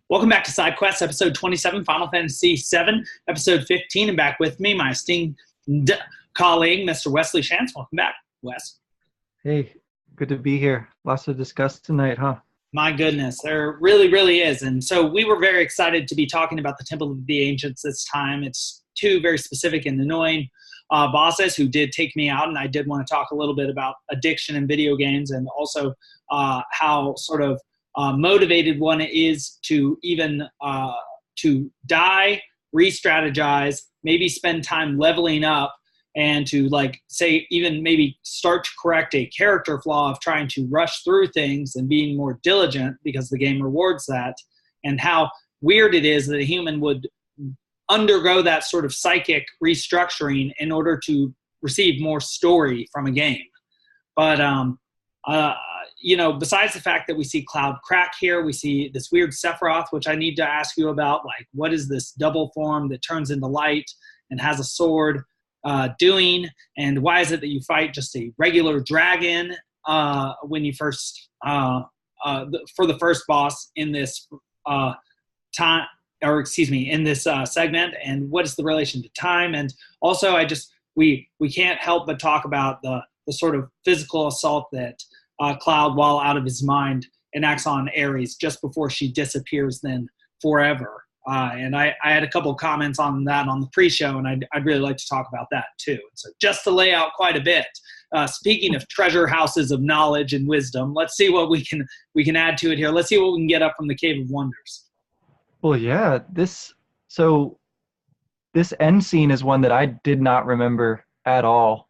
Welcome back to Side Quest, episode 27, Final Fantasy VII, episode 15, and back with me, my esteemed colleague, Mr. Wesley Schantz. Welcome back, Wes. Hey, good to be here. Lots to discuss tonight, huh? My goodness, there really, really is. And so we were very excited to be talking about the Temple of the Ancients this time. It's two very specific and annoying bosses who did take me out, and I did want to talk a little bit about addiction in video games and also how sort of motivated one is to even to die, re-strategize, maybe spend time leveling up, and to say even maybe start to correct a character flaw of trying to rush through things and being more diligent because the game rewards that, and how weird it is that a human would undergo that sort of psychic restructuring in order to receive more story from a game. But besides the fact that we see Cloud crack here, we see this weird Sephiroth, which I need to ask you about. Like, what is this double form that turns into light and has a sword doing? And why is it that you fight just a regular dragon when you first, for the first boss in this in this segment? And what is the relation to time? And also, we can't help but talk about the sort of physical assault that Cloud, while out of his mind, enacts on Ares just before she disappears then forever. And I had a couple of comments on that on the pre-show, and I'd really like to talk about that too. So just to lay out quite a bit, speaking of treasure houses of knowledge and wisdom, let's see what we can add to it here. Let's see what we can get up from the Cave of Wonders. Well, yeah, this end scene is one that I did not remember at all.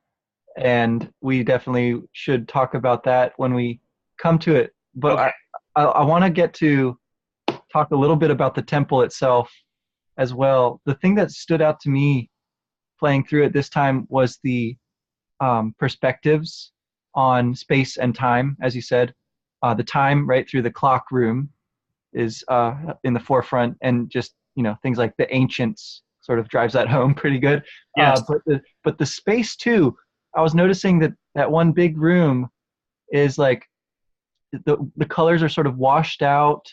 And we definitely should talk about that when we come to it. But okay. I want to get to talk a little bit about the temple itself as well. The thing that stood out to me playing through it this time was the perspectives on space and time, as you said. The time right through the clock room is in the forefront, and just things like the ancients sort of drives that home pretty good. Yes. But the space too. I was noticing that one big room is like the colors are sort of washed out.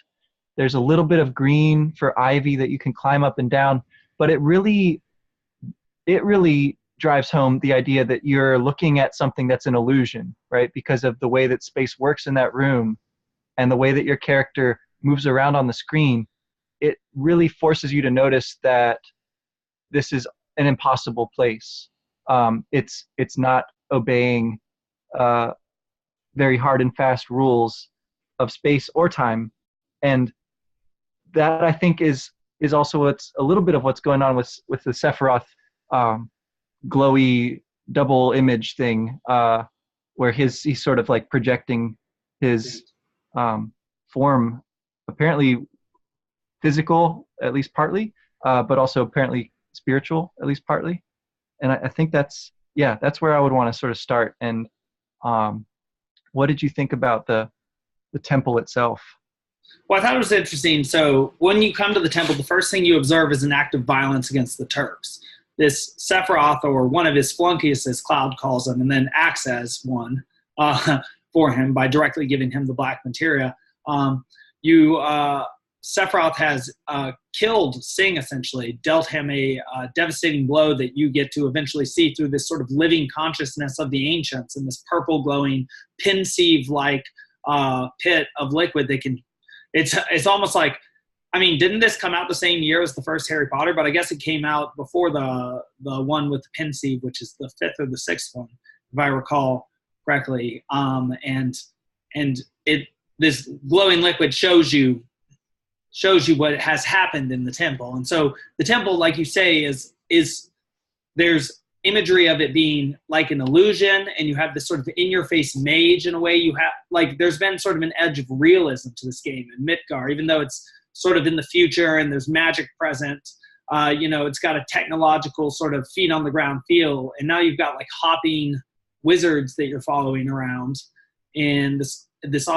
There's a little bit of green for ivy that you can climb up and down, but it really drives home the idea that you're looking at something that's an illusion, right? Because of the way that space works in that room and the way that your character moves around on the screen, it really forces you to notice that this is an impossible place. It's not obeying very hard and fast rules of space or time, and that I think is also what's a little bit of what's going on with the Sephiroth glowy double image thing, where he's sort of like projecting his form, apparently physical at least partly, but also apparently spiritual at least partly. And I think that's where I would want to sort of start. And what did you think about the temple itself? Well, I thought it was interesting. So when you come to the temple, the first thing you observe is an act of violence against the Turks. This Sephiroth, or one of his flunkies, as Cloud calls him, and then acts as one for him by directly giving him the black materia. Sephiroth has killed Singh, essentially, dealt him a devastating blow that you get to eventually see through this sort of living consciousness of the ancients in this purple glowing pensieve-like pit of liquid that can. It's almost like, I mean, didn't this come out the same year as the first Harry Potter? But I guess it came out before the one with the pensieve, which is the fifth or the sixth one, if I recall correctly. This glowing liquid shows you what has happened in the temple. And so the temple, like you say, is there's imagery of it being like an illusion, and you have this sort of in-your-face mage in a way. You have, there's been sort of an edge of realism to this game in Midgar, even though it's sort of in the future and there's magic present. It's got a technological sort of feet on the ground feel, and now you've got like hopping wizards that you're following around in this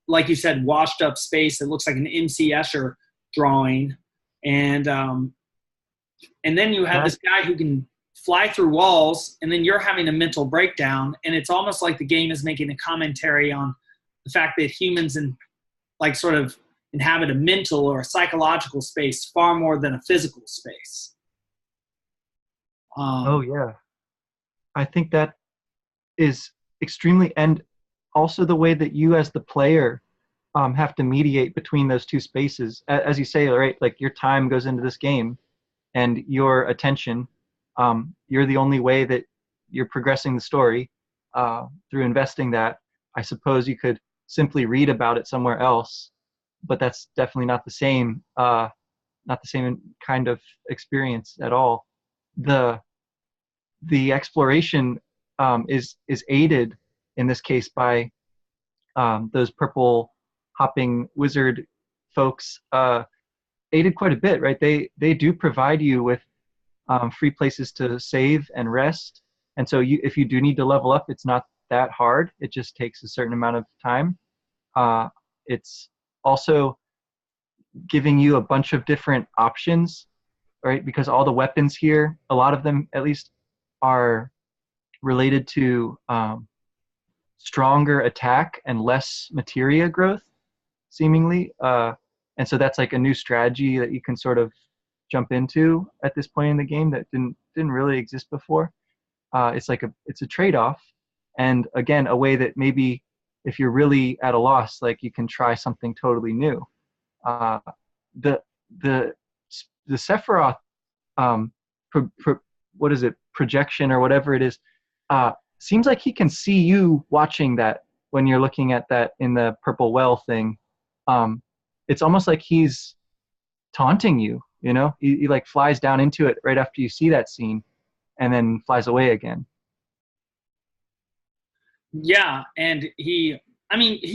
like you said, washed up space that looks like an MC Escher drawing. And then you have this guy who can fly through walls, and then you're having a mental breakdown. And it's almost like the game is making a commentary on the fact that humans and inhabit a mental or a psychological space far more than a physical space. Oh yeah, I think that is extremely, and also the way that you as the player have to mediate between those two spaces. As you say, right, like your time goes into this game, and your attention, you're the only way that you're progressing the story through investing that. I suppose you could simply read about it somewhere else, but that's definitely not the same. Not the same kind of experience at all. The the exploration is aided in this case by those purple hopping wizard folks, aided quite a bit, right? They do provide you with free places to save and rest, and so if you do need to level up, it's not that hard. It just takes a certain amount of time. It's also giving you a bunch of different options, right? Because all the weapons here, a lot of them at least, are related to stronger attack and less materia growth, seemingly. And so that's like a new strategy that you can sort of jump into at this point in the game that didn't really exist before. It's a trade-off, and again, a way that maybe if you're really at a loss, like you can try something totally new. Uh, the the the Sephiroth, um, what is it, projection or whatever it is, seems like he can see you watching that when you're looking at that in the purple well thing. It's almost like he's taunting you. You know, he like flies down into it right after you see that scene, and then flies away again. Yeah, and he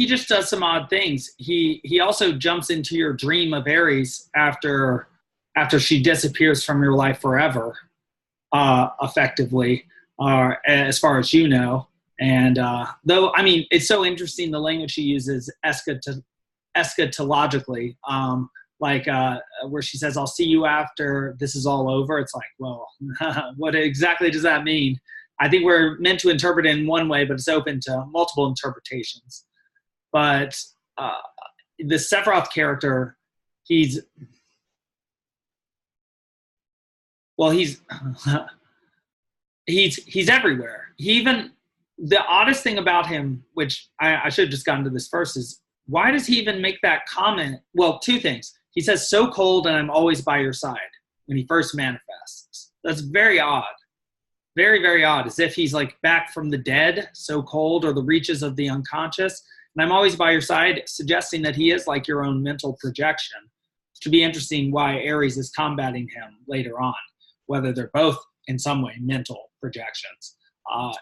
just does some odd things. He also jumps into your dream of Ares after she disappears from your life forever, effectively, as far as you know. And though, it's so interesting the language she uses eschatologically, where she says, "I'll see you after this is all over." It's like, well, what exactly does that mean? I think we're meant to interpret it in one way, but it's open to multiple interpretations. But the Sephiroth character, he's well, he's he's everywhere. He even the oddest thing about him, which I should have just gotten to this first, is why does he even make that comment? Well, two things. He says, "So cold, and I'm always by your side," when he first manifests. That's very odd. Very, very odd, as if he's like back from the dead, so cold, or the reaches of the unconscious. And I'm always by your side, suggesting that he is like your own mental projection. It should be interesting why Ares is combating him later on, whether they're both in some way mental projections.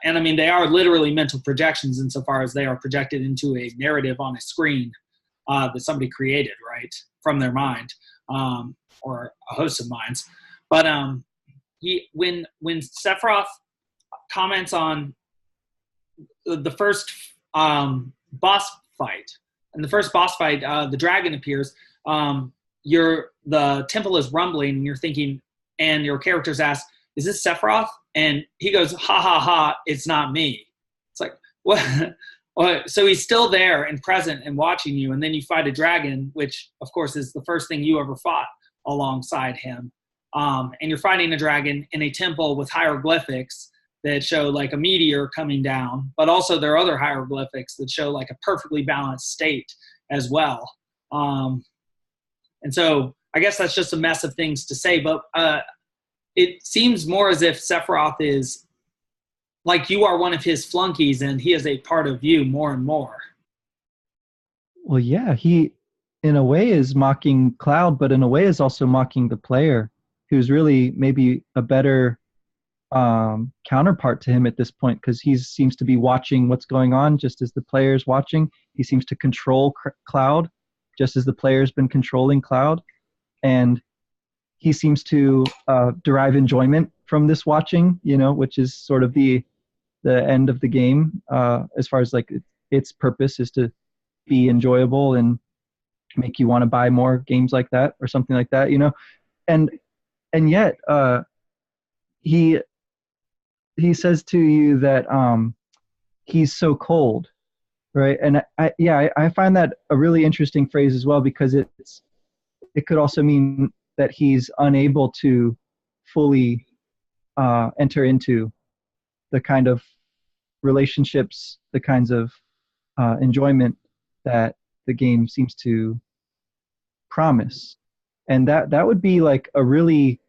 And they are literally mental projections insofar as they are projected into a narrative on a screen that somebody created, right, from their mind, or a host of minds. But when Sephiroth comments on the first boss fight, and the first boss fight, the dragon appears. The temple is rumbling, and you're thinking, and your characters ask, "Is this Sephiroth?" And he goes, "Ha ha ha! It's not me." It's like, what? So he's still there and present and watching you, and then you fight a dragon, which of course is the first thing you ever fought alongside him. And you're fighting a dragon in a temple with hieroglyphics that show like a meteor coming down, but also there are other hieroglyphics that show like a perfectly balanced state as well. And so I guess that's just a mess of things to say, but it seems more as if Sephiroth is like you are one of his flunkies and he is a part of you more and more. Well, yeah, he in a way is mocking Cloud, but in a way is also mocking the player, who's really maybe a better counterpart to him at this point, because he seems to be watching what's going on just as the player's watching. He seems to control Cloud just as the player's been controlling Cloud, and he seems to derive enjoyment from this watching, which is sort of the end of the game, as far as like its purpose is to be enjoyable and make you want to buy more games like that or something like that, and yet he says to you that he's so cold, Right. And I find that a really interesting phrase as well, because it could also mean that he's unable to fully enter into the kind of relationships, the kinds of enjoyment that the game seems to promise. And that would be like a really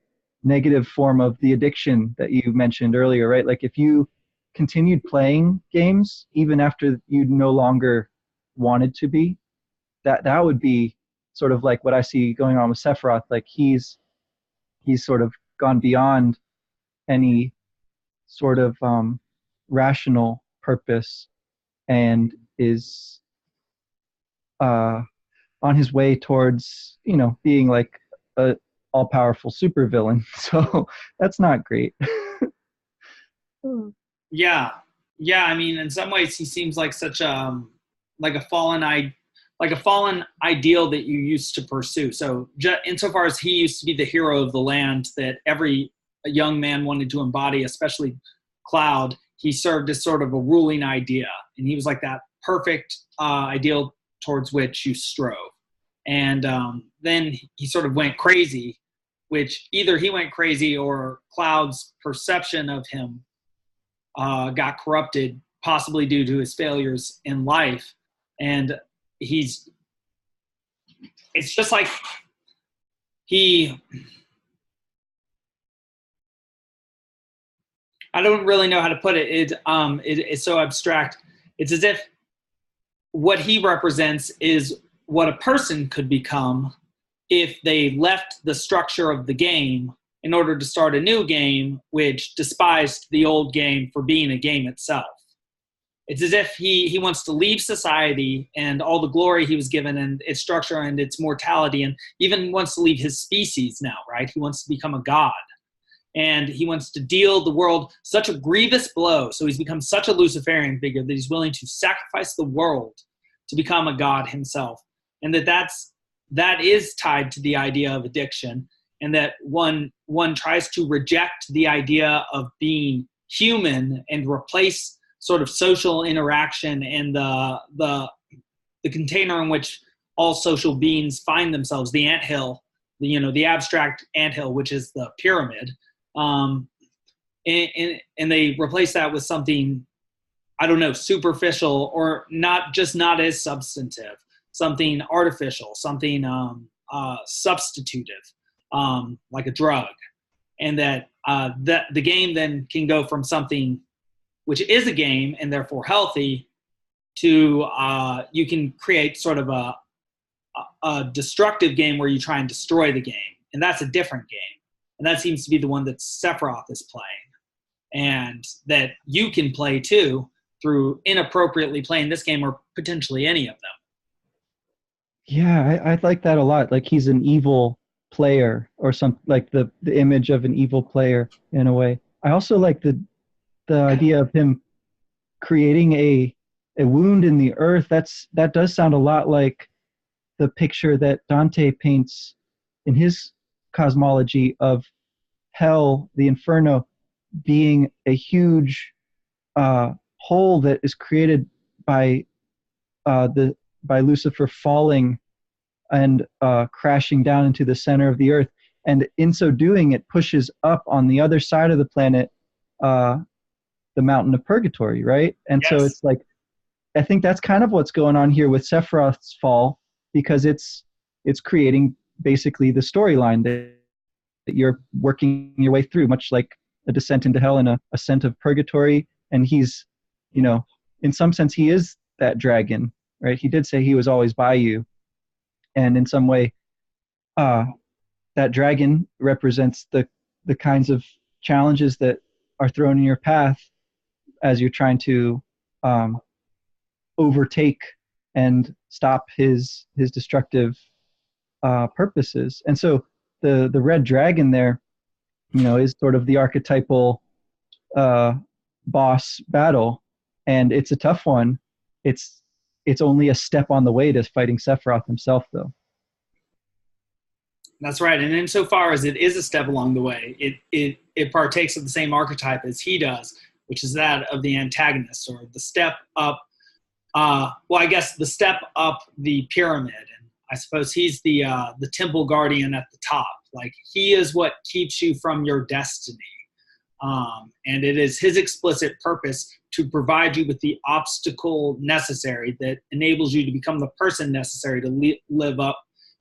negative form of the addiction that you mentioned earlier, right? Like if you continued playing games even after you no longer wanted to be, that would be sort of like what I see going on with Sephiroth. Like he's sort of gone beyond any sort of rational purpose and is uh, on his way towards, being like a all-powerful supervillain. So that's not great. Yeah, yeah. I mean, in some ways, he seems like such a like a fallen ideal that you used to pursue. So, insofar as he used to be the hero of the land that every young man wanted to embody, especially Cloud, he served as sort of a ruling idea, and he was like that perfect ideal towards which you strove. And then he sort of went crazy, which either he went crazy or Cloud's perception of him got corrupted, possibly due to his failures in life. And it's just like I don't really know how to put it. It's so abstract. It's as if what he represents is what a person could become if they left the structure of the game in order to start a new game, which despised the old game for being a game itself. It's as if he wants to leave society and all the glory he was given and its structure and its mortality, and even wants to leave his species now, right? He wants to become a god. And he wants to deal the world such a grievous blow. So he's become such a Luciferian figure that he's willing to sacrifice the world to become a god himself. And that is tied to the idea of addiction, and that one tries to reject the idea of being human and replace sort of social interaction and the container in which all social beings find themselves, the anthill, the abstract anthill, which is the pyramid. And they replace that with something, I don't know, superficial or not as substantive, something artificial, something substitutive, like a drug. And that the game then can go from something which is a game and therefore healthy to you can create sort of a destructive game where you try and destroy the game. And that's a different game. And that seems to be the one that Sephiroth is playing. And that you can play too through inappropriately playing this game or potentially any of them. Yeah, I like that a lot. Like he's an evil player, or some like the image of an evil player in a way. I also like the idea of him creating a wound in the earth. That does sound a lot like the picture that Dante paints in his cosmology of hell, the inferno, being a huge hole that is created by by Lucifer falling and crashing down into the center of the earth, and in so doing, it pushes up on the other side of the planet the mountain of purgatory, right? And Yes. So it's like, I think that's kind of what's going on here with Sephiroth's fall, because it's creating basically the storyline that you're working your way through, much like a descent into hell and a ascent of purgatory. And he's, in some sense, he is that dragon, right? He did say he was always by you. And in some way, that dragon represents the kinds of challenges that are thrown in your path as you're trying to overtake and stop his destructive purposes. And so the red dragon there, is sort of the archetypal boss battle, and it's a tough one. It's only a step on the way to fighting Sephiroth himself, though. That's right. And insofar as it is a step along the way, it partakes of the same archetype as he does, which is that of the antagonist, or the step up well, I guess the step up the pyramid, and I suppose he's the temple guardian at the top. Like, he is what keeps you from your destiny. And it is his explicit purpose to provide you with the obstacle necessary that enables you to become the person necessary to live up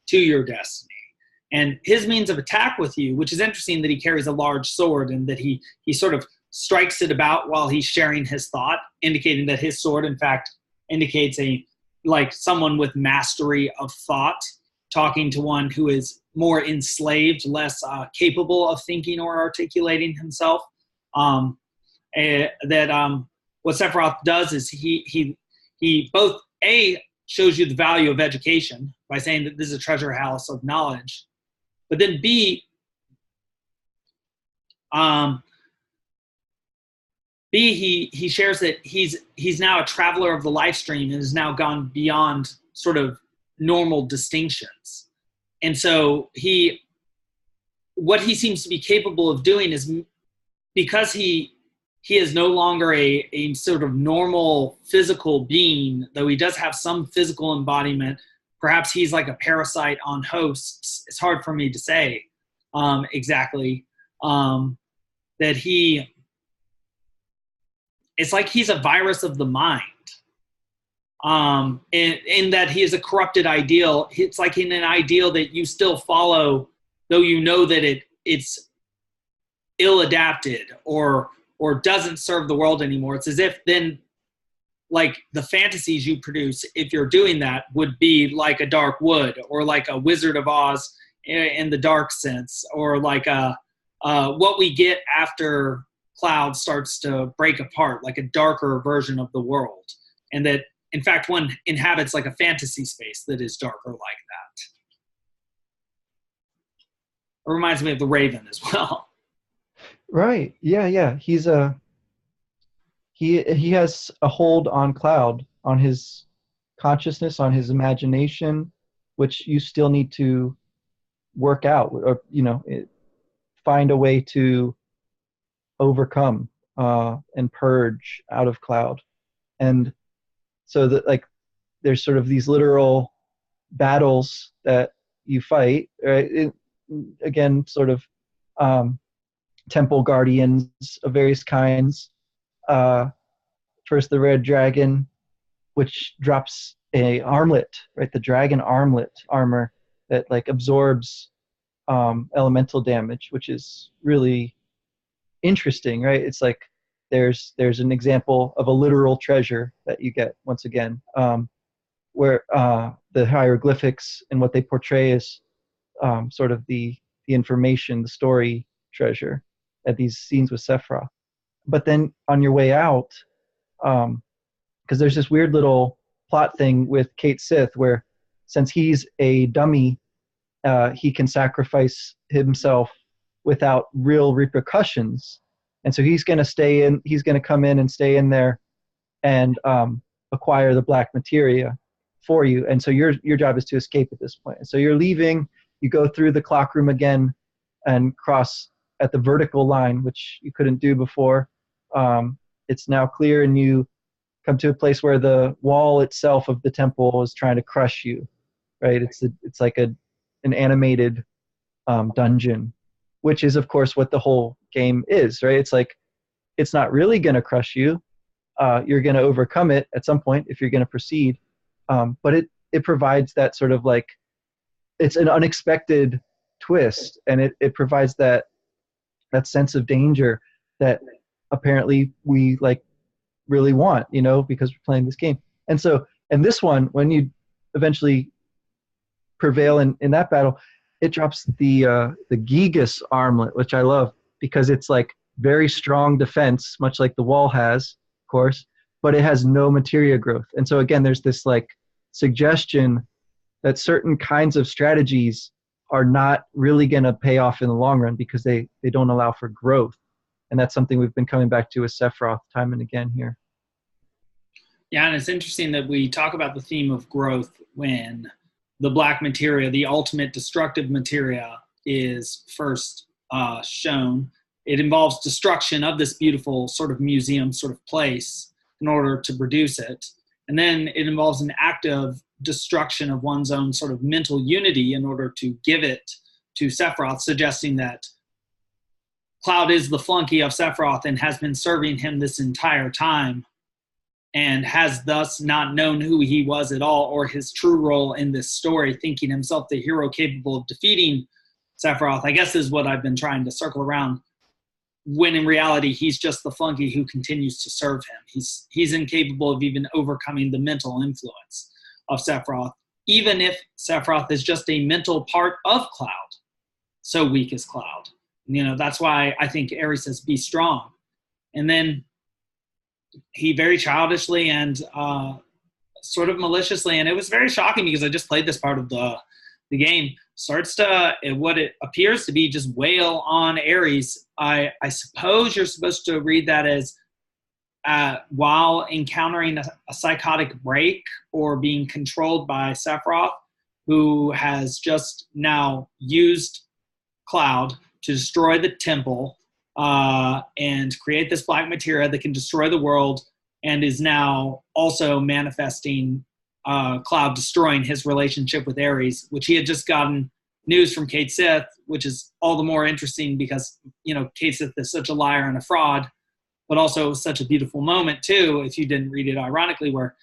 to your destiny. And his means of attack with you, which is interesting that he carries a large sword and that he sort of strikes it about while he's sharing his thought, indicating that his sword, in fact, indicates someone with mastery of thought, talking to one who is more enslaved, less capable of thinking or articulating himself. What Sephiroth does is he both shows you the value of education by saying that this is a treasure house of knowledge, but then B, he shares that he's now a traveler of the life stream and has now gone beyond sort of normal distinctions. And so what he seems to be capable of doing is, because he is no longer a sort of normal physical being, though he does have some physical embodiment. Perhaps he's like a parasite on hosts. It's hard for me to say exactly. It's like he's a virus of the mind. In that he is a corrupted ideal. It's like in an ideal that you still follow, though you know that it's ill-adapted or doesn't serve the world anymore. It's as if then, like, the fantasies you produce, if you're doing that, would be like a Dark Wood, or like a Wizard of Oz in the dark sense, or like what we get after Cloud starts to break apart, like a darker version of the world. And that, in fact, one inhabits like a fantasy space that is darker like that. It reminds me of the Raven as well. Right. Yeah. He has a hold on Cloud, on his consciousness, on his imagination, which you still need to work out, or find a way to overcome and purge out of Cloud. And so that, like, there's sort of these literal battles that you fight, right? Again, sort of temple guardians of various kinds. First, the red dragon, which drops a armlet, right? The dragon armlet armor that like absorbs elemental damage, which is really interesting, right? It's like there's an example of a literal treasure that you get once again, where the hieroglyphics and what they portray is sort of the information, the story treasure at these scenes with Sephiroth. But then on your way out, because there's this weird little plot thing with Kate Sith where, since he's a dummy, he can sacrifice himself without real repercussions. And so he's going to come in and stay in there and acquire the black materia for you. And so your job is to escape at this point. And so you're leaving, you go through the clock room again and cross at the vertical line, which you couldn't do before. It's now clear, and you come to a place where the wall itself of the temple is trying to crush you, right? It's like an animated dungeon, which is, of course, what the whole game is, right? It's like, it's not really going to crush you. You're going to overcome it at some point if you're going to proceed. But it provides that sort of like, it's an unexpected twist, and it provides that sense of danger that apparently we like really want, because we're playing this game. And so, and this one, when you eventually prevail in that battle, it drops the Gigas armlet, which I love because it's like very strong defense, much like the wall has, of course, but it has no materia growth. And so again, there's this like suggestion that certain kinds of strategies are not really going to pay off in the long run because they don't allow for growth. And that's something we've been coming back to with Sephiroth time and again here. Yeah, and it's interesting that we talk about the theme of growth when the black materia, the ultimate destructive materia, is first shown. It involves destruction of this beautiful sort of museum sort of place in order to produce it. And then it involves an active destruction of one's own sort of mental unity in order to give it to Sephiroth, suggesting that Cloud is the flunky of Sephiroth and has been serving him this entire time, and has thus not known who he was at all or his true role in this story, thinking himself the hero capable of defeating Sephiroth, I guess is what I've been trying to circle around, when in reality he's just the flunky who continues to serve him. He's incapable of even overcoming the mental influence of Sephiroth, even if Sephiroth is just a mental part of Cloud, so weak is Cloud. That's why I think Ares says, be strong. And then he very childishly and sort of maliciously, and it was very shocking because I just played this part of the game, starts to, what it appears to be, just wail on Ares. I suppose you're supposed to read that as while encountering a psychotic break or being controlled by Sephiroth, who has just now used Cloud to destroy the temple and create this black materia that can destroy the world, and is now also manifesting Cloud destroying his relationship with Ares, which he had just gotten news from Kate Sith, which is all the more interesting because, Kate Sith is such a liar and a fraud, but also such a beautiful moment too, if you didn't read it ironically, where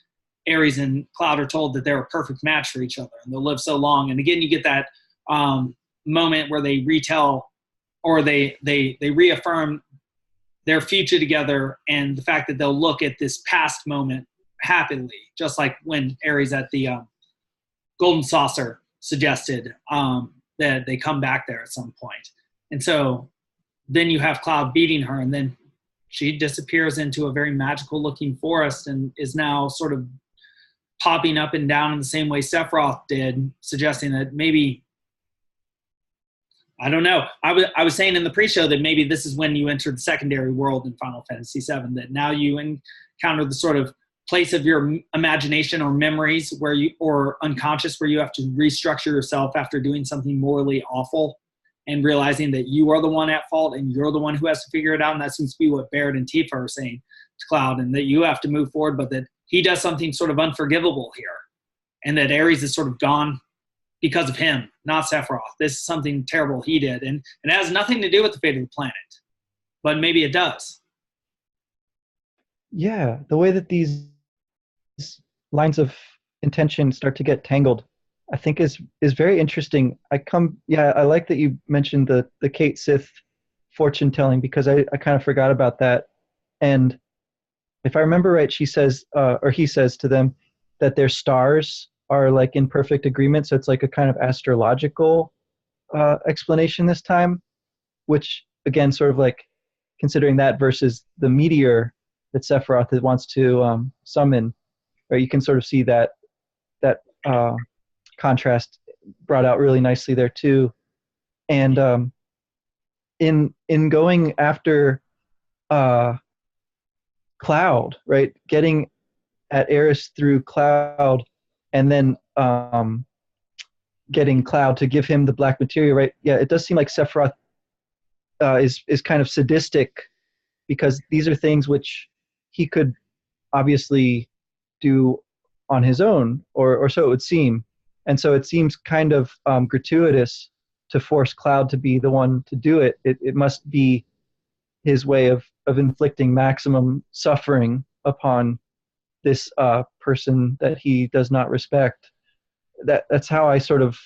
Ares and Cloud are told that they're a perfect match for each other and they'll live so long. And again, you get that moment where they retell, or they reaffirm their future together, and the fact that they'll look at this past moment happily, just like when Ares at the Golden Saucer suggested that they come back there at some point. And so then you have Cloud beating her, and then she disappears into a very magical looking forest and is now sort of popping up and down in the same way Sephiroth did, suggesting that maybe, I don't know. I was saying in the pre-show that maybe this is when you enter the secondary world in Final Fantasy VII, that now you encounter the sort of place of your imagination or memories or unconscious, where you have to restructure yourself after doing something morally awful and realizing that you are the one at fault and you're the one who has to figure it out. And that seems to be what Barrett and Tifa are saying to Cloud, and that you have to move forward, but that he does something sort of unforgivable here, and that Ares is sort of gone because of him, not Sephiroth. This is something terrible he did, and it has nothing to do with the fate of the planet, but maybe it does. Yeah, the way that these lines of intention start to get tangled, I think is very interesting. I like that you mentioned the Kate Sith fortune telling, because I kind of forgot about that. And if I remember right, she says, or he says to them, that their stars are like in perfect agreement. So it's like a kind of astrological explanation this time, which again, sort of like considering that versus the meteor that Sephiroth wants to summon, or you can sort of see that contrast brought out really nicely there too. And in going after Cloud, right, getting at Ares through Cloud, and then getting Cloud to give him the black materia, right? Yeah, it does seem like Sephiroth is kind of sadistic, because these are things which he could obviously do on his own, or so it would seem. And so it seems kind of gratuitous to force Cloud to be the one to do it. It must be his way of inflicting maximum suffering upon this person that he does not respect. That's how I sort of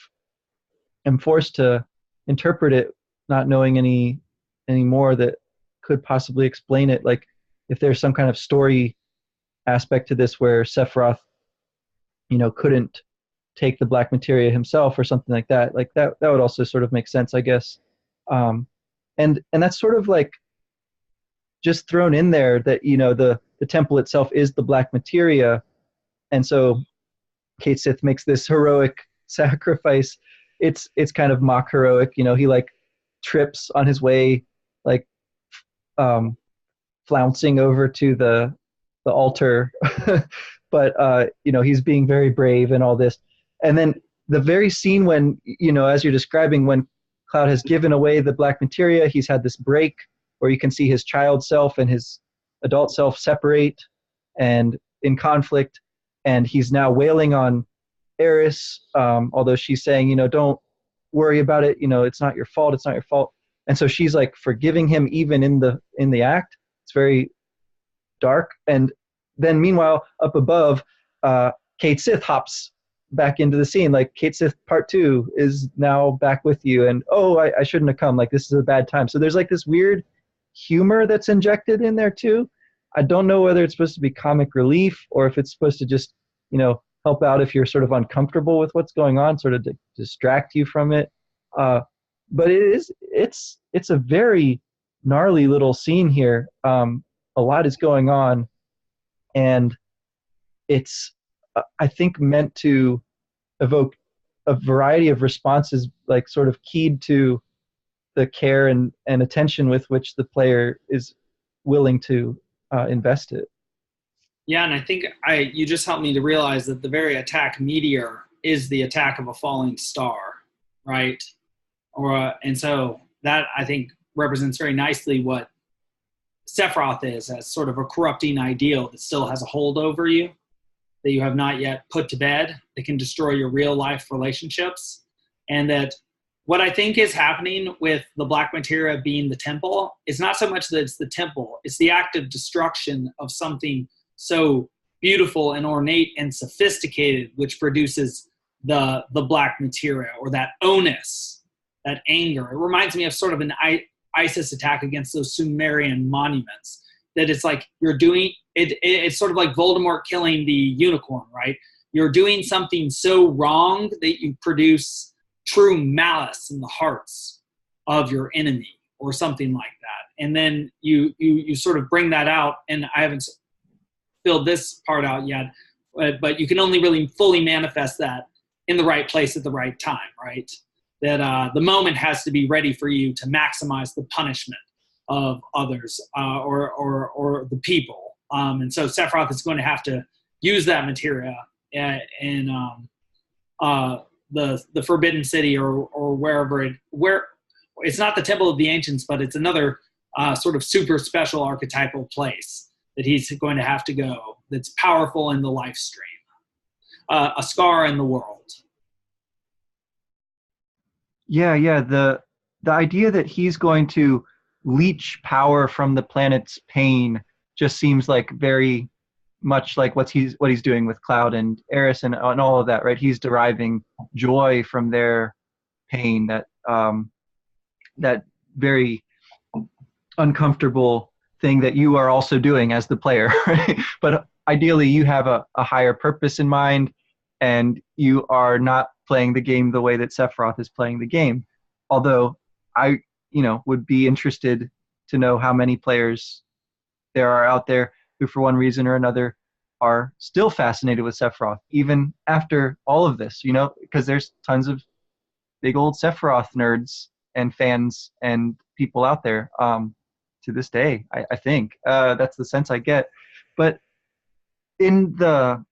am forced to interpret it, not knowing any more that could possibly explain it. Like if there's some kind of story aspect to this where Sephiroth, couldn't take the black materia himself or something like that. Like that would also sort of make sense, I guess. And that's sort of like just thrown in there that, the temple itself is the black materia. And so Kate Sith makes this heroic sacrifice. It's kind of mock heroic, he like trips on his way, like flouncing over to the altar. But he's being very brave and all this. And then the very scene when, as you're describing, when Cloud has given away the black materia, he's had this break where you can see his child self and his adult self separate and in conflict. and he's now wailing on Eris, although she's saying, don't worry about it. It's not your fault. It's not your fault. And so she's like forgiving him even in the act. It's very dark. And then meanwhile, up above, Kate Sith hops back into the scene. Like, Kate Sith Part 2 is now back with you. And, oh, I shouldn't have come. Like, this is a bad time. So there's like this weird humor that's injected in there too. I don't know whether it's supposed to be comic relief or if it's supposed to just, help out if you're sort of uncomfortable with what's going on, sort of to distract you from it. But it's a very gnarly little scene here. A lot is going on, and it's, I think, meant to evoke a variety of responses, like sort of keyed to the care and attention with which the player is willing to invest it. Yeah, and I think you just helped me to realize that the very attack meteor is the attack of a falling star, right? And so that, I think, represents very nicely what Sephiroth is, as sort of a corrupting ideal that still has a hold over you, that you have not yet put to bed, that can destroy your real life relationships. And that what I think is happening with the black materia being the temple is not so much that it's the temple, it's the act of destruction of something so beautiful and ornate and sophisticated, which produces the black materia, or that onus, that anger. It reminds me of sort of an ISIS attack against those Sumerian monuments, that it's like you're doing it. It's sort of like Voldemort killing the unicorn, right? You're doing something so wrong that you produce true malice in the hearts of your enemy, or something like that. And then you sort of bring that out, and I haven't filled this part out yet, but you can only really fully manifest that in the right place at the right time, right? That the moment has to be ready for you to maximize the punishment of others, or the people. And so Sephiroth is going to have to use that materia in the Forbidden City, or where it's not the Temple of the Ancients, but it's another sort of super special archetypal place that he's going to have to go, that's powerful in the life stream, a scar in the world. Yeah. The idea that he's going to leech power from the planet's pain just seems like very much like what he's doing with Cloud and Eris and all of that, right? He's deriving joy from their pain, that very uncomfortable thing that you are also doing as the player, right? But ideally you have a higher purpose in mind, and you are not playing the game the way that Sephiroth is playing the game. Although I, would be interested to know how many players there are out there who, for one reason or another, are still fascinated with Sephiroth, even after all of this, because there's tons of big old Sephiroth nerds and fans and people out there to this day, I think. That's the sense I get. But in the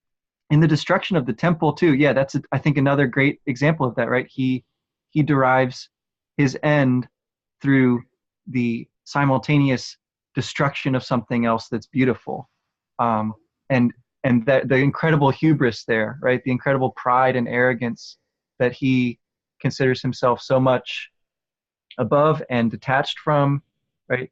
destruction of the temple too, yeah, that's I think another great example of that, right? He derives his end through the simultaneous destruction of something else that's beautiful, and that the incredible hubris there, right? The incredible pride and arrogance that he considers himself so much above and detached from, right?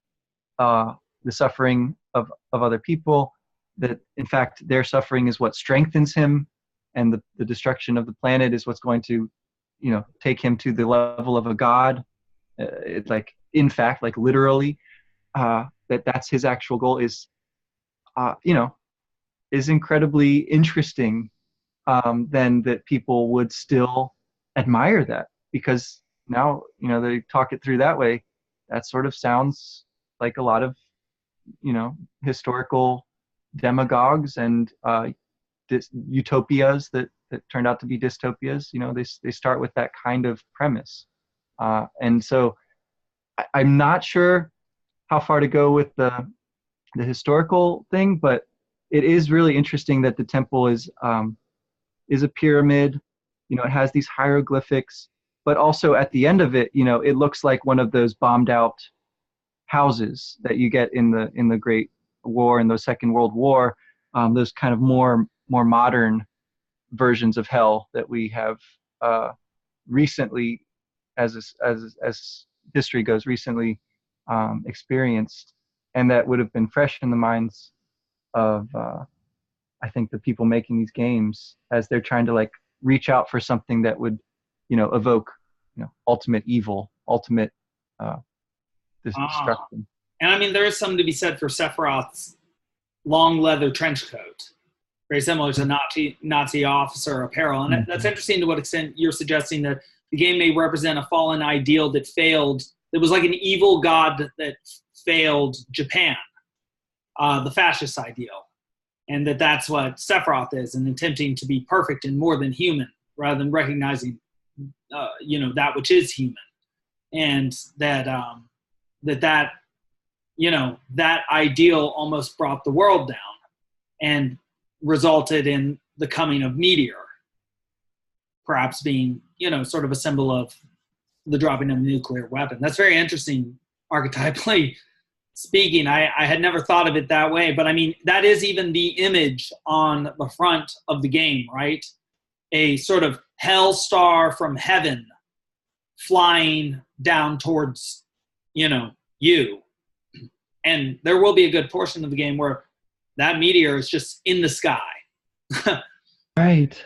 The suffering of other people, that in fact their suffering is what strengthens him, and the destruction of the planet is what's going to, take him to the level of a god. It's like, in fact, like literally, that's his actual goal is incredibly interesting. Then that people would still admire that, because now, they talk it through that way. That sort of sounds like a lot of, historical demagogues and utopias that turned out to be dystopias. They start with that kind of premise. And so I'm not sure how far to go with the historical thing, but it is really interesting that the temple is a pyramid. It has these hieroglyphics, but also at the end of it, it looks like one of those bombed out houses that you get in the Great War and the Second World War. Those kind of more more modern versions of hell that we have recently, as history goes, recently experienced, and that would have been fresh in the minds of I think the people making these games as they're trying to like reach out for something that would, evoke, ultimate evil, ultimate uh, Ah. destruction. And I mean, there is something to be said for Sephiroth's long leather trench coat, very similar to Nazi officer apparel. And that's interesting to what extent you're suggesting that the game may represent a fallen ideal that failed, that was like an evil god that failed Japan, the fascist ideal. And that's what Sephiroth is, and attempting to be perfect and more than human, rather than recognizing, that which is human. And that ideal almost brought the world down and resulted in the coming of Meteor, perhaps being, sort of a symbol of the dropping of a nuclear weapon. That's very interesting, archetypally speaking. I had never thought of it that way, but I mean, that is even the image on the front of the game, right? A sort of hell star from heaven flying down towards, you. And there will be a good portion of the game where that meteor is just in the sky. Right.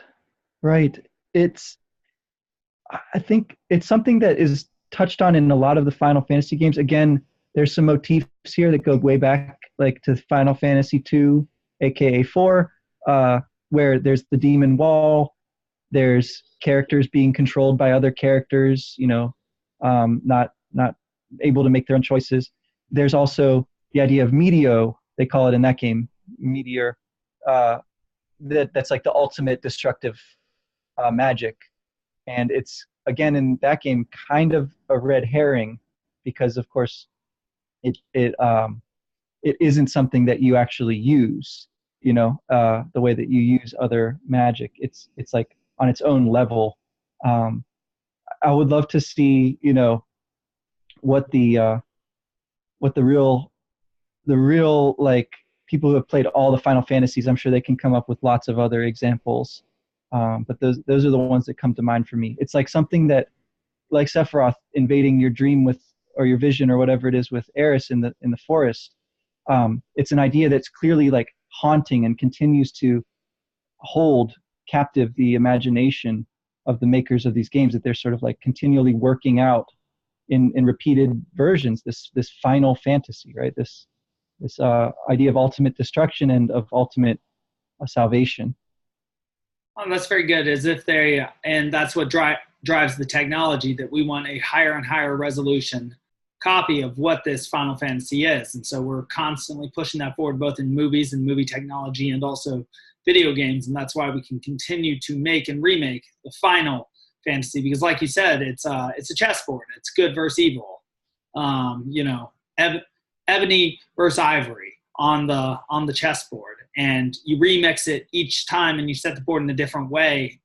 I think it's something that is touched on in a lot of the Final Fantasy games. Again, there's some motifs here that go way back, like to Final Fantasy 2, aka 4, where there's the demon wall. There's characters being controlled by other characters, not able to make their own choices. There's also the idea of Meteo, they call it in that game, Meteor, that's like the ultimate destructive magic. And it's, again, in that game, kind of a red herring, because of course it isn't something that you actually use, the way that you use other magic. It's like on its own level. I would love to see, what the real like people who have played all the Final Fantasies. I'm sure they can come up with lots of other examples. But those are the ones that come to mind for me. It's like something that, like Sephiroth invading your dream with, or your vision, or whatever it is, with Eris in the forest. It's an idea that's clearly like haunting and continues to hold captive the imagination of the makers of these games, that they're sort of like continually working out in repeated versions, this final fantasy, right? This idea of ultimate destruction and of ultimate salvation. That's very good. And that's what drives the technology, that we want a higher and higher resolution copy of what this Final Fantasy is. And so we're constantly pushing that forward, both in movies and movie technology, and also video games. And that's why we can continue to make and remake the Final Fantasy, because like you said, it's a chessboard. It's good versus evil. Ebony versus ivory on the chessboard, and you remix it each time, and you set the board in a different way.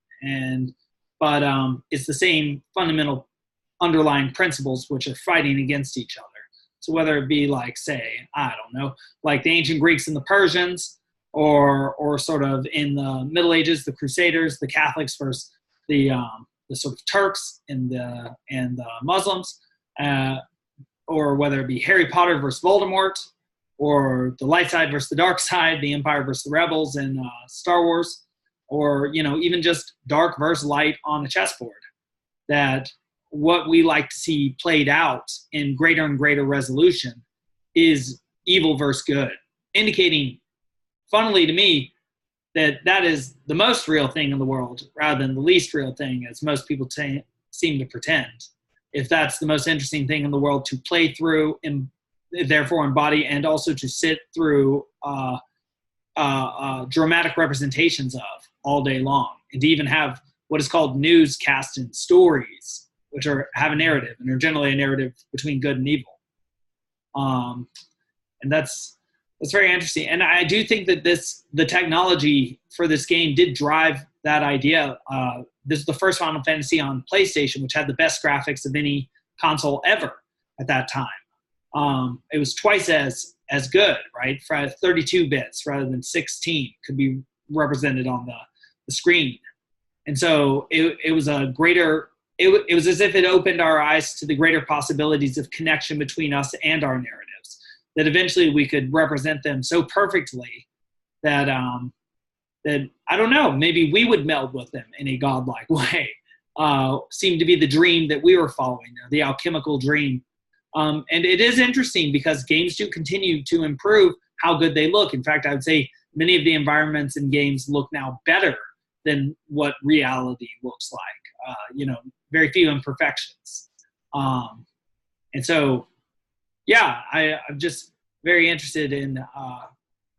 But it's the same fundamental underlying principles which are fighting against each other. So whether it be like, say, I don't know, like the ancient Greeks and the Persians, or sort of in the Middle Ages, the Crusaders, the Catholics versus the sort of Turks and the Muslims, or whether it be Harry Potter versus Voldemort, or the light side versus the dark side, the Empire versus the Rebels in Star Wars, or even just dark versus light on the chessboard. That what we like to see played out in greater and greater resolution is evil versus good, indicating, funnily to me, that is the most real thing in the world rather than the least real thing, as most people seem to pretend. If that's the most interesting thing in the world to play through and therefore embody, and also to sit through dramatic representations of all day long, and to even have what is called newscast and stories, which have a narrative, and are generally a narrative between good and evil. And that's very interesting. And I do think that the technology for this game did drive that idea. This is the first Final Fantasy on PlayStation, which had the best graphics of any console ever at that time. It was twice as good, right? For 32 bits rather than 16, could be represented on the screen. And so it was a greater, it was as if it opened our eyes to the greater possibilities of connection between us and our narratives, that eventually we could represent them so perfectly that, that I don't know, maybe we would meld with them in a godlike way. Seemed to be the dream that we were following, the alchemical dream. And it is interesting because games do continue to improve how good they look. In fact, I would say many of the environments in games look now better than what reality looks like. Very few imperfections. And so, yeah, I'm just very interested in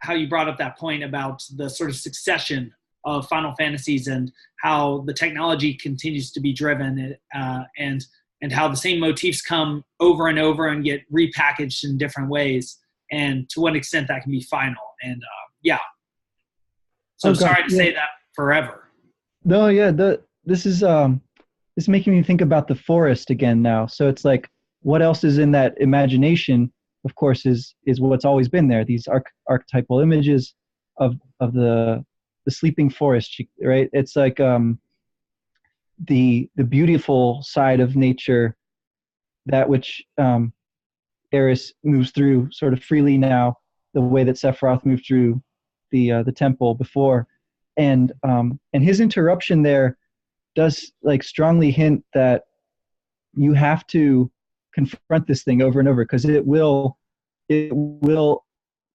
how you brought up that point about the sort of succession of Final Fantasies and how the technology continues to be driven, and how the same motifs come over and over and get repackaged in different ways, and to what extent that can be final. And so sorry to say that forever. No, yeah, this is making me think about the forest again now. So it's like, what else is in that imagination? Of course, is what's always been there. These archetypal images of the sleeping forest, right? It's like the beautiful side of nature, that which Eris moves through sort of freely now, the way that Sephiroth moved through the temple before, and his interruption there does like strongly hint that you have to confront this thing over and over, because it will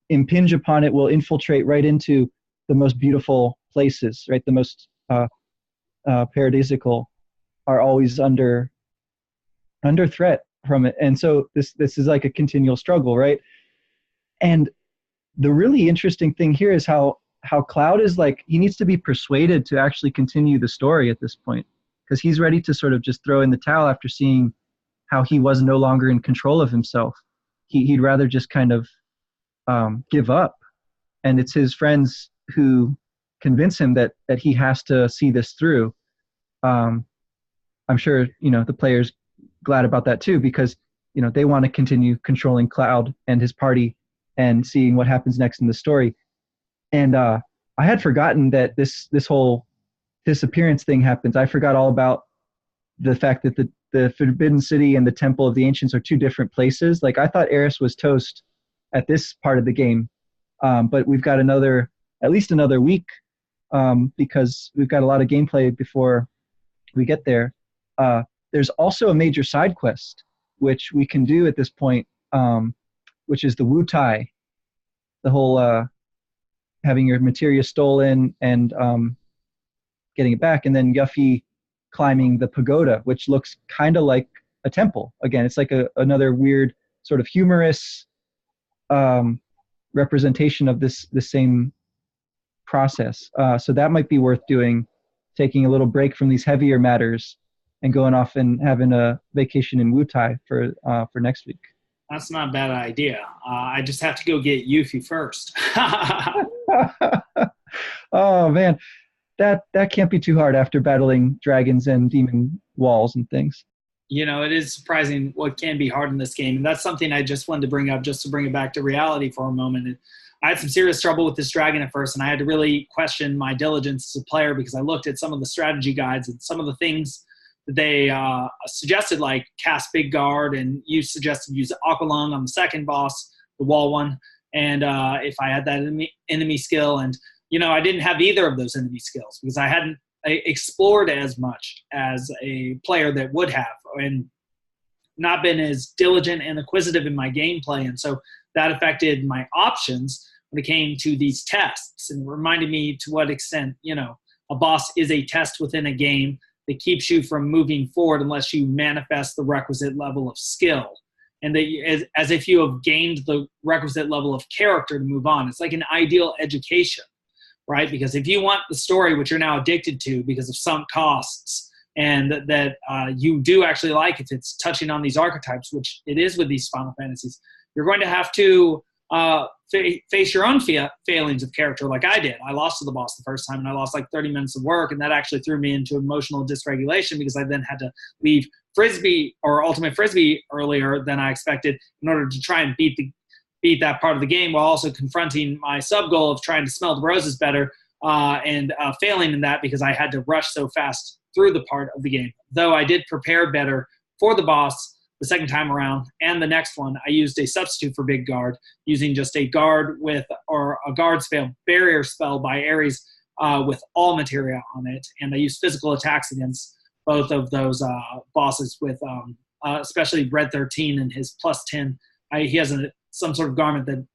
impinge upon, it will infiltrate right into the most beautiful places, right? The most paradisical are always under threat from it. And so this is like a continual struggle, right? And the really interesting thing here is how Cloud is like, he needs to be persuaded to actually continue the story at this point, because he's ready to sort of just throw in the towel after seeing how he was no longer in control of himself. He'd rather just kind of give up. And it's his friends who convince him that he has to see this through. I'm sure, the player's glad about that too, because, they want to continue controlling Cloud and his party and seeing what happens next in the story. And I had forgotten that this whole disappearance thing happens. I forgot all about the fact that the Forbidden City and the Temple of the Ancients are two different places. Like, I thought Eris was toast at this part of the game, but we've got at least another week, because we've got a lot of gameplay before we get there. There's also a major side quest which we can do at this point, which is the Wu Tai, the whole having your materia stolen and getting it back, and then Yuffie climbing the pagoda, which looks kind of like a temple. Again, it's like another weird sort of humorous representation of the same process. So that might be worth doing, taking a little break from these heavier matters and going off and having a vacation in Wu Tai for next week. That's not a bad idea. I just have to go get Yuffie first. Oh man, that can't be too hard after battling dragons and demon walls and things. It is surprising what can be hard in this game. And that's something I just wanted to bring up, just to bring it back to reality for a moment. And I had some serious trouble with this dragon at first, and I had to really question my diligence as a player, because I looked at some of the strategy guides and some of the things that they suggested, like cast Big Guard, and you suggested use Aqualung on the second boss, the wall one, and if I had that enemy skill. And, I didn't have either of those enemy skills because I hadn't explored as much as a player that would have, and not been as diligent and acquisitive in my gameplay. And so that affected my options when it came to these tests, and reminded me to what extent, a boss is a test within a game that keeps you from moving forward unless you manifest the requisite level of skill. And that as if you have gained the requisite level of character to move on. It's like an ideal education, right? Because if you want the story, which you're now addicted to because of sunk costs, and that you do actually like, if it's touching on these archetypes, which it is with these Final Fantasies, you're going to have to face your own failings of character, like I did. I lost to the boss the first time, and I lost like 30 minutes of work, and that actually threw me into emotional dysregulation, because I then had to leave Frisbee or Ultimate Frisbee earlier than I expected in order to try and beat that part of the game, while also confronting my sub goal of trying to smell the roses better, and failing in that because I had to rush so fast through the part of the game. Though I did prepare better for the boss the second time around, and the next one, I used a substitute for Big Guard, using just a guard or a guard spell, barrier spell by Ares with all materia on it. And I used physical attacks against both of those bosses with especially Red 13 and his plus 10. He has some sort of garment that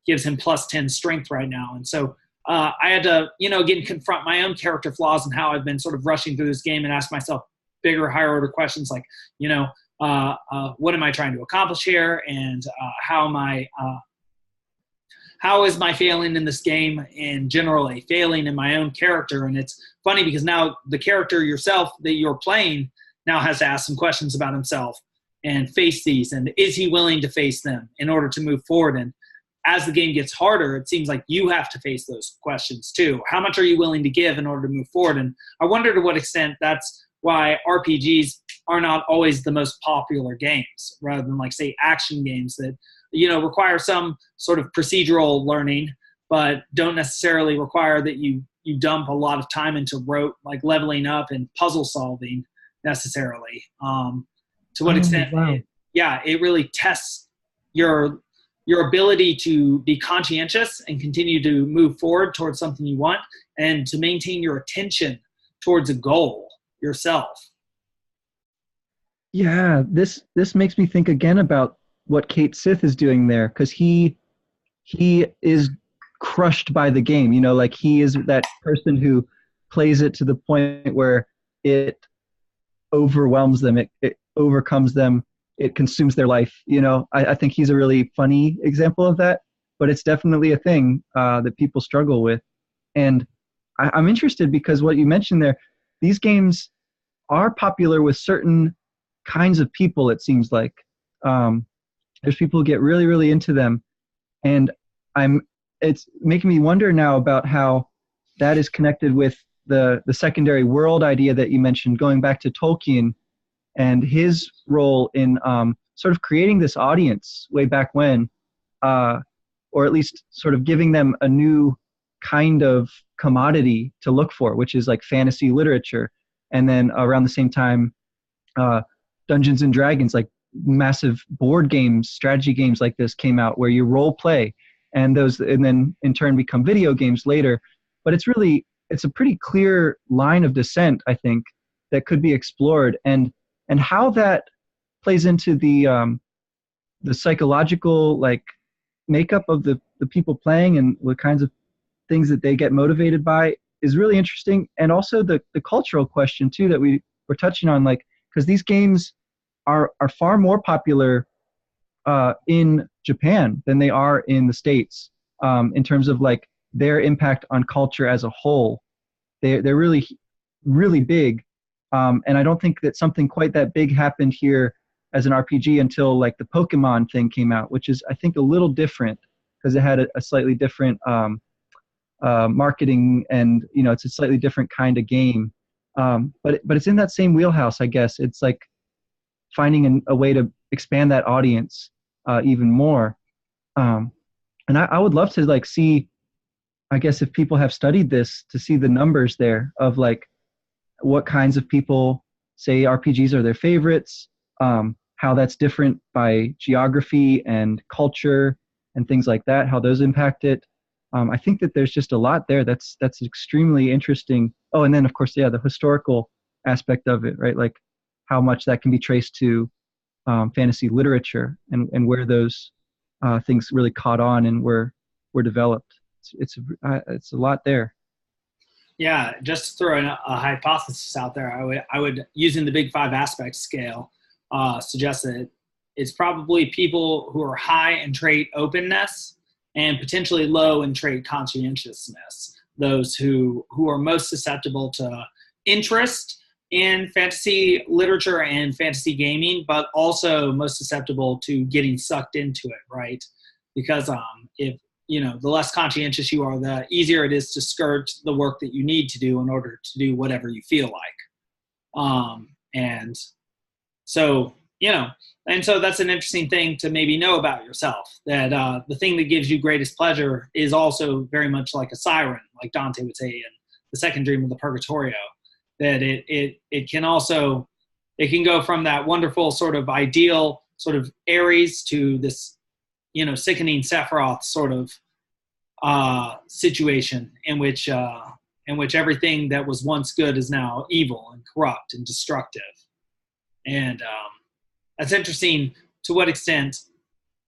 gives him plus 10 strength right now. And so I had to, again, confront my own character flaws and how I've been sort of rushing through this game and ask myself bigger, higher order questions like, what am I trying to accomplish here? And how is my failing in this game and generally failing in my own character? And it's funny because now the character yourself that you're playing now has to ask some questions about himself and face these. And is he willing to face them in order to move forward? And as the game gets harder, it seems like you have to face those questions too. How much are you willing to give in order to move forward? And I wonder to what extent that's why RPGs are not always the most popular games, rather than like, say, action games that, require some sort of procedural learning, but don't necessarily require that you dump a lot of time into rote, like leveling up and puzzle solving necessarily. To what extent, wow. it really tests your ability to be conscientious and continue to move forward towards something you want and to maintain your attention towards a goal yourself. Yeah, this makes me think again about what Kate Sith is doing there, because he is crushed by the game. Like he is that person who plays it to the point where it overwhelms them, it overcomes them, it consumes their life. I think he's a really funny example of that, but it's definitely a thing that people struggle with. And I'm interested because what you mentioned there, these games are popular with certain kinds of people, it seems like. There's people who get really, really into them. And it's making me wonder now about how that is connected with the secondary world idea that you mentioned, going back to Tolkien and his role in sort of creating this audience way back when, or at least sort of giving them a new kind of commodity to look for, which is like fantasy literature. And then around the same time, Dungeons and Dragons, like massive board games, strategy games like this came out where you role play, and then in turn become video games later. But it's a pretty clear line of descent, I think, that could be explored, and how that plays into the psychological like makeup of the people playing and what kinds of things that they get motivated by is really interesting. And also the cultural question too that we were touching on, like, because these games are far more popular in Japan than they are in the States, in terms of like their impact on culture as a whole. They're really, really big. And I don't think that something quite that big happened here as an RPG until like the Pokemon thing came out, which is, I think, a little different because it had a slightly different marketing, and it's a slightly different kind of game. But it's in that same wheelhouse, I guess. It's like finding a way to expand that audience even more. And I would love to like see, I guess, if people have studied this, to see the numbers there of like what kinds of people say RPGs are their favorites, how that's different by geography and culture and things like that, how those impact it. I think that there's just a lot there that's extremely interesting. Oh, and then of course, the historical aspect of it, right? Like how much that can be traced to fantasy literature and where those things really caught on and were developed. It's a lot there. Yeah, just to throw a hypothesis out there, I would using the Big Five aspect scale, suggest that it's probably people who are high in trait openness and potentially low in trait conscientiousness, those who are most susceptible to interest in fantasy literature and fantasy gaming, but also most susceptible to getting sucked into it, right? Because if the less conscientious you are, the easier it is to skirt the work that you need to do in order to do whatever you feel like. And so, you know, and so that's an interesting thing to maybe know about yourself, that the thing that gives you greatest pleasure is also very much like a siren, like Dante would say in the second dream of the Purgatorio, that it can also, it can go from that wonderful sort of ideal sort of Aries to this, you know, sickening Sephiroth sort of situation in which everything that was once good is now evil and corrupt and destructive. And that's interesting to what extent,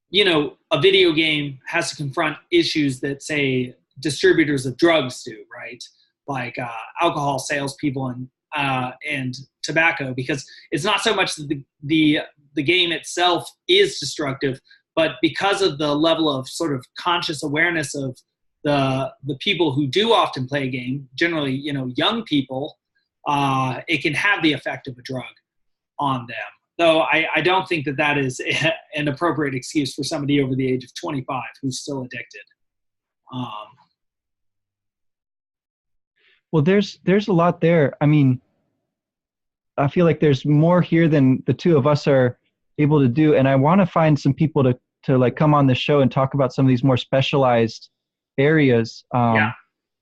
you know, a video game has to confront issues that, say, distributors of drugs do, right? Like alcohol salespeople and tobacco, because it's not so much that the game itself is destructive, but because of the level of sort of conscious awareness of the people who do often play a game, generally, you know, young people, it can have the effect of a drug on them. Though I don't think that is an appropriate excuse for somebody over the age of 25 who's still addicted. Well, there's a lot there. I mean, I feel like there's more here than the two of us are able to do, and I want to find some people to like come on the show and talk about some of these more specialized areas.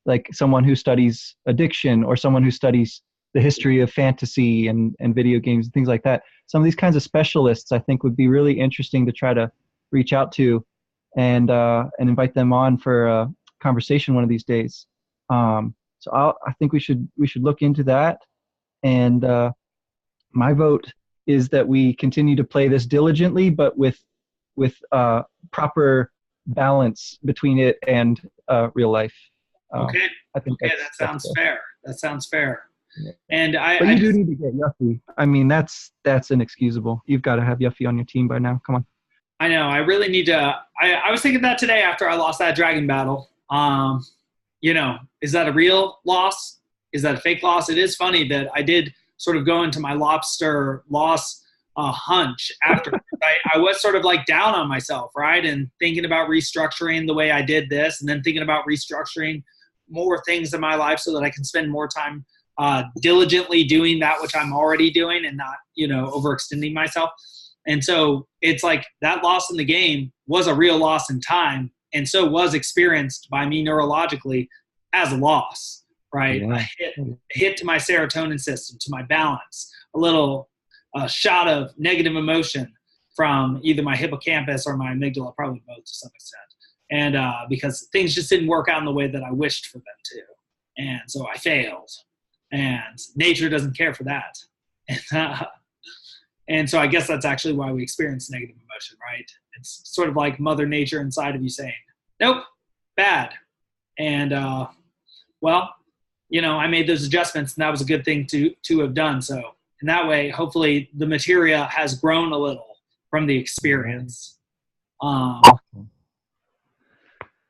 Like someone who studies addiction, or someone who studies the history of fantasy and video games and things like that. Some of these kinds of specialists, I think, would be really interesting to try to reach out to and invite them on for a conversation one of these days. So I think we should look into that. And my vote is that we continue to play this diligently, but with proper balance between it and real life. Okay. I think that sounds fair. That sounds fair. Yeah. And but you do need to get Yuffie. I mean, that's inexcusable. You've got to have Yuffie on your team by now. Come on. I know. I really need to. I was thinking that today after I lost that dragon battle. You know, is that a real loss? Is that a fake loss? It is funny that I did sort of go into my lobster loss hunch after. I was sort of like down on myself, right? And thinking about restructuring the way I did this, and then thinking about restructuring more things in my life so that I can spend more time diligently doing that which I'm already doing, and not, you know, overextending myself. And so it's like that loss in the game was a real loss in time, and so was experienced by me neurologically as a loss, right? Yeah. A hit to my serotonin system, to my balance, a little shot of negative emotion from either my hippocampus or my amygdala, probably both to some extent. And because things just didn't work out in the way that I wished for them to. And so I failed. And nature doesn't care for that. And so I guess that's actually why we experience negative emotion, right? It's sort of like Mother Nature inside of you saying, nope, bad. And, well, you know, I made those adjustments, and that was a good thing to have done. So in that way, hopefully the materia has grown a little from the experience. Awesome.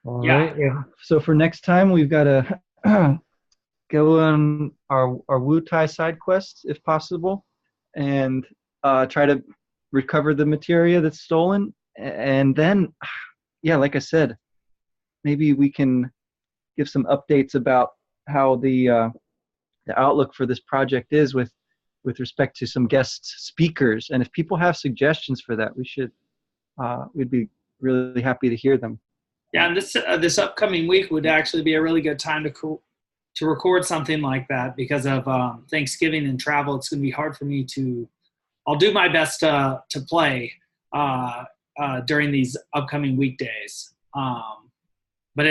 All right. Yeah. So for next time, we've got to go on our Wu Tai side quests, if possible, and try to recover the materia that's stolen. And then, yeah, like I said, maybe we can give some updates about how the outlook for this project is with respect to some guest speakers. And if people have suggestions for that, we'd be really happy to hear them. Yeah, and this upcoming week would actually be a really good time to record something like that because of Thanksgiving and travel. It's going to be hard for me to. I'll do my best to play during these upcoming weekdays, but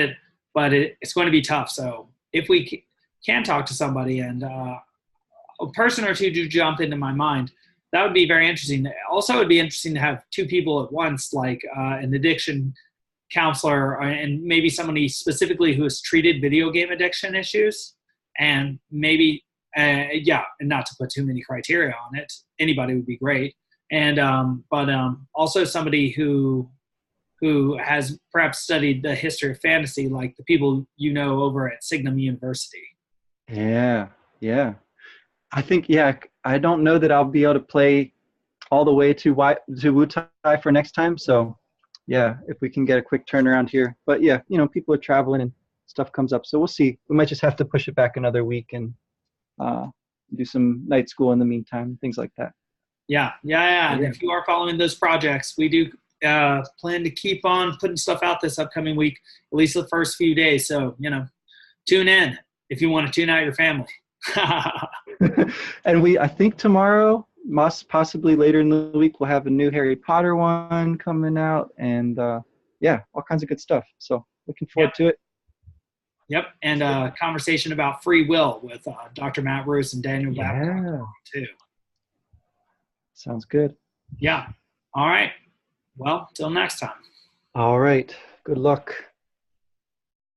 it's going to be tough. So if we can talk to somebody and a person or two do jump into my mind, that would be very interesting. Also, it would be interesting to have two people at once, like an addiction counselor and maybe somebody specifically who has treated video game addiction issues, and maybe and not to put too many criteria on it, anybody would be great, and but also somebody who has perhaps studied the history of fantasy, like the people you know over at Signum University. Yeah I think I don't know that I'll be able to play all the way to Wu Tai for next time, so yeah, if we can get a quick turnaround here. But yeah, you know, people are traveling and stuff comes up. So we'll see. We might just have to push it back another week and do some night school in the meantime, things like that. And if you are following those projects, we do plan to keep on putting stuff out this upcoming week, at least the first few days. So, tune in if you want to tune out your family. And I think tomorrow, possibly later in the week, we'll have a new Harry Potter one coming out, and all kinds of good stuff. So looking forward to it. Yep, and a conversation about free will with Dr. Matt Roos and Daniel Babcock too. Sounds good. Yeah. All right. Well, till next time. All right. Good luck.